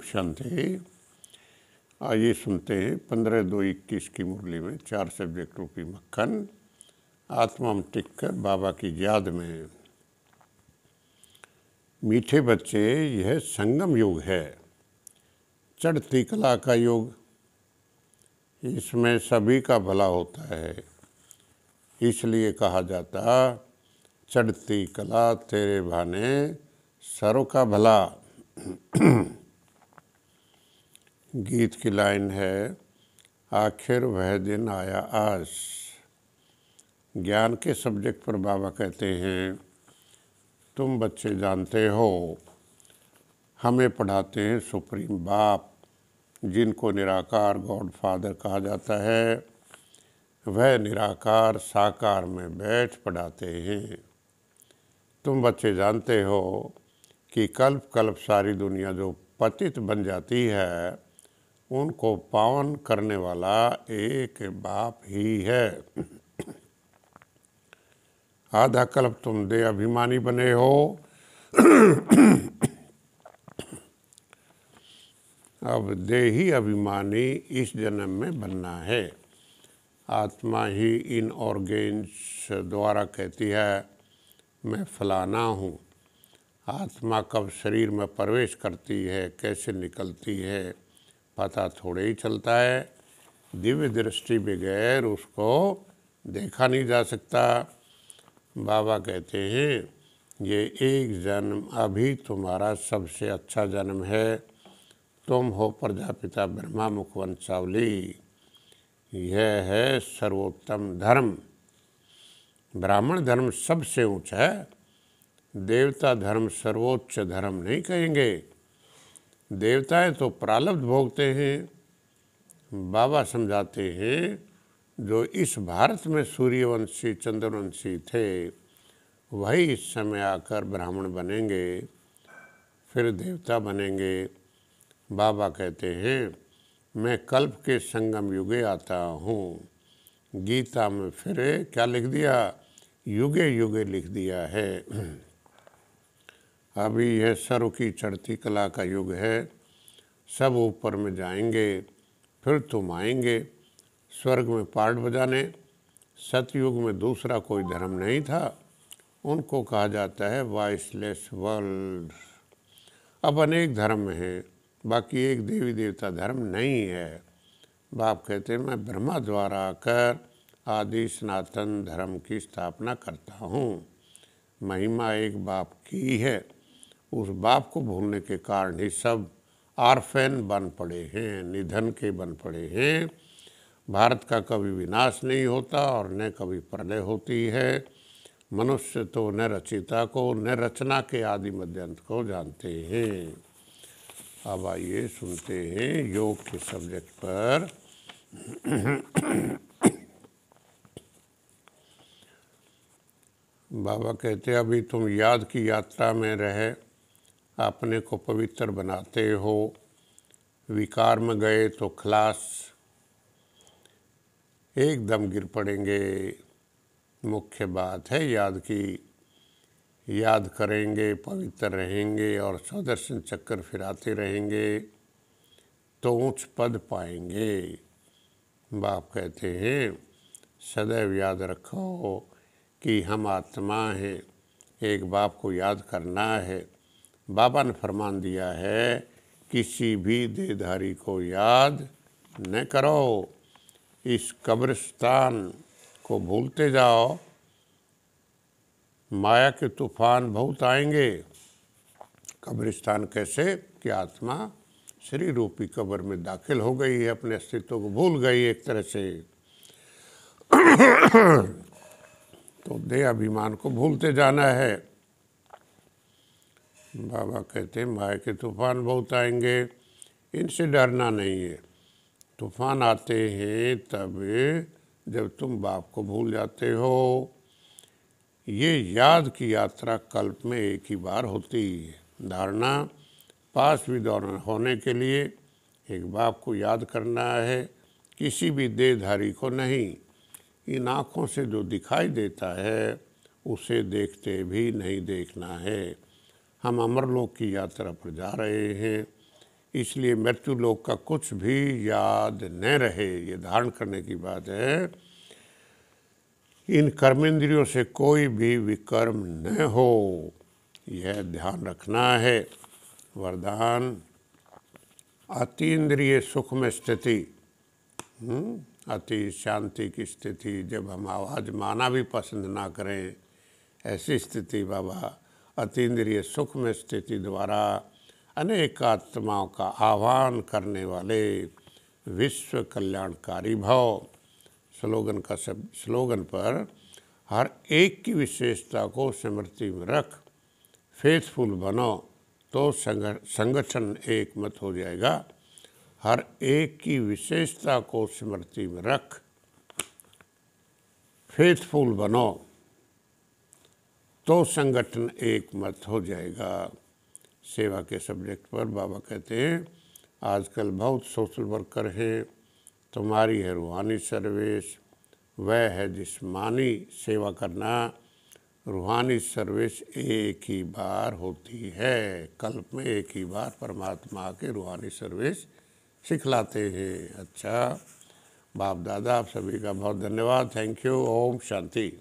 शांति। आइए सुनते हैं 15/2/21 की मुरली में 4 सब्जेक्ट रूपी मक्खन। आत्मा में टिककर बाबा की याद में। मीठे बच्चे, यह संगम युग है, चढ़ती कला का युग। इसमें सभी का भला होता है, इसलिए कहा जाता चढ़ती कला तेरे भाने सरों का भला। गीत की लाइन है, आखिर वह दिन आया आज। ज्ञान के सब्जेक्ट पर बाबा कहते हैं, तुम बच्चे जानते हो हमें पढ़ाते हैं सुप्रीम बाप, जिनको निराकार गॉड फादर कहा जाता है। वह निराकार साकार में बैठ पढ़ाते हैं। तुम बच्चे जानते हो कि कल्प कल्प सारी दुनिया जो पतित बन जाती है, उनको पावन करने वाला एक बाप ही है। आधा कल्प तुम दे अभिमानी बने हो, अब देही अभिमानी इस जन्म में बनना है। आत्मा ही इन ऑर्गेन्स द्वारा कहती है, मैं फलाना हूँ। आत्मा कब शरीर में प्रवेश करती है, कैसे निकलती है, पता थोड़े ही चलता है। दिव्य दृष्टि बगैर उसको देखा नहीं जा सकता। बाबा कहते हैं, ये एक जन्म अभी तुम्हारा सबसे अच्छा जन्म है। तुम हो प्रजापिता ब्रह्मा मुख वंशावली। यह है सर्वोत्तम धर्म। ब्राह्मण धर्म सबसे ऊंचा है, देवता धर्म सर्वोच्च धर्म नहीं कहेंगे। देवताएं तो प्रारब्ध भोगते हैं। बाबा समझाते हैं, जो इस भारत में सूर्यवंशी चंद्रवंशी थे, वही इस समय आकर ब्राह्मण बनेंगे, फिर देवता बनेंगे। बाबा कहते हैं, मैं कल्प के संगम युगे आता हूँ। गीता में फिर क्या लिख दिया, युगे युगे लिख दिया है। अभी यह सर्व की चढ़ती कला का युग है। सब ऊपर में जाएंगे, फिर तुम आएंगे स्वर्ग में पार्ट बजाने। सतयुग में दूसरा कोई धर्म नहीं था, उनको कहा जाता है वॉइसलेस वर्ल्ड। अब अनेक धर्म हैं, बाकी एक देवी देवता धर्म नहीं है। बाप कहते हैं, मैं ब्रह्मा द्वारा आकर आदि सनातन धर्म की स्थापना करता हूँ। महिमा एक बाप की है। उस बाप को भूलने के कारण ही सब आर्फेन बन पड़े हैं, निधन के बन पड़े हैं। भारत का कभी विनाश नहीं होता और न कभी प्रलय होती है। मनुष्य तो न रचिता को न रचना के आदि मध्यांत को जानते हैं। अब आइए सुनते हैं योग के सब्जेक्ट पर। बाबा कहते, अभी तुम याद की यात्रा में रहे अपने को पवित्र बनाते हो। विकार में गए तो खलास, एकदम गिर पड़ेंगे। मुख्य बात है याद की। याद करेंगे, पवित्र रहेंगे और स्वदर्शन चक्कर फिराते रहेंगे तो ऊंच पद पाएंगे। बाप कहते हैं, सदैव याद रखो कि हम आत्मा हैं, एक बाप को याद करना है। बाबा ने फरमान दिया है, किसी भी देहधारी को याद न करो। इस कब्रिस्तान को भूलते जाओ, माया के तूफान बहुत आएंगे। कब्रिस्तान कैसे कि आत्मा शरीर रूपी कब्र में दाखिल हो गई है, अपने अस्तित्व को भूल गई एक तरह से। तो देह अभिमान को भूलते जाना है। बाबा कहते हैं, माया के तूफान बहुत आएंगे, इनसे डरना नहीं है। तूफान आते हैं तब जब तुम बाप को भूल जाते हो। ये याद की यात्रा कल्प में एक ही बार होती है। धारणा पास भी दौड़ना होने के लिए एक बाप को याद करना है, किसी भी देहधारी को नहीं। इन आँखों से जो दिखाई देता है, उसे देखते भी नहीं देखना है। हम अमरलोक की यात्रा पर जा रहे हैं। इसलिए मृत्यु लोक का कुछ भी याद न रहे, ये धारण करने की बात है। इन कर्मेंद्रियों से कोई भी विकर्म न हो, यह ध्यान रखना है। वरदान, अतीन्द्रिय सुख में स्थिति, अति शांति की स्थिति, जब हम आवाज़ माना भी पसंद ना करें, ऐसी स्थिति बाबा अतीन्द्रिय सुख में स्थिति द्वारा अनेक आत्माओं का आह्वान करने वाले विश्व कल्याणकारी भव। स्लोगन पर हर एक की विशेषता को स्मृति में रख, फेथफुल बनो तो संगठन एक मत हो जाएगा। हर एक की विशेषता को स्मृति में रख, फेथफुल बनो तो संगठन एक मत हो जाएगा। सेवा के सब्जेक्ट पर बाबा कहते हैं, आजकल बहुत सोशल वर्कर हैं, तुम्हारी है रूहानी सर्विस, वह है जिस्मानी सेवा करना। रूहानी सर्विस एक ही बार होती है, कल्प में एक ही बार परमात्मा के रूहानी सर्विस सिखलाते हैं। अच्छा, बाप दादा आप सभी का बहुत धन्यवाद। Thank you. ओम शांति।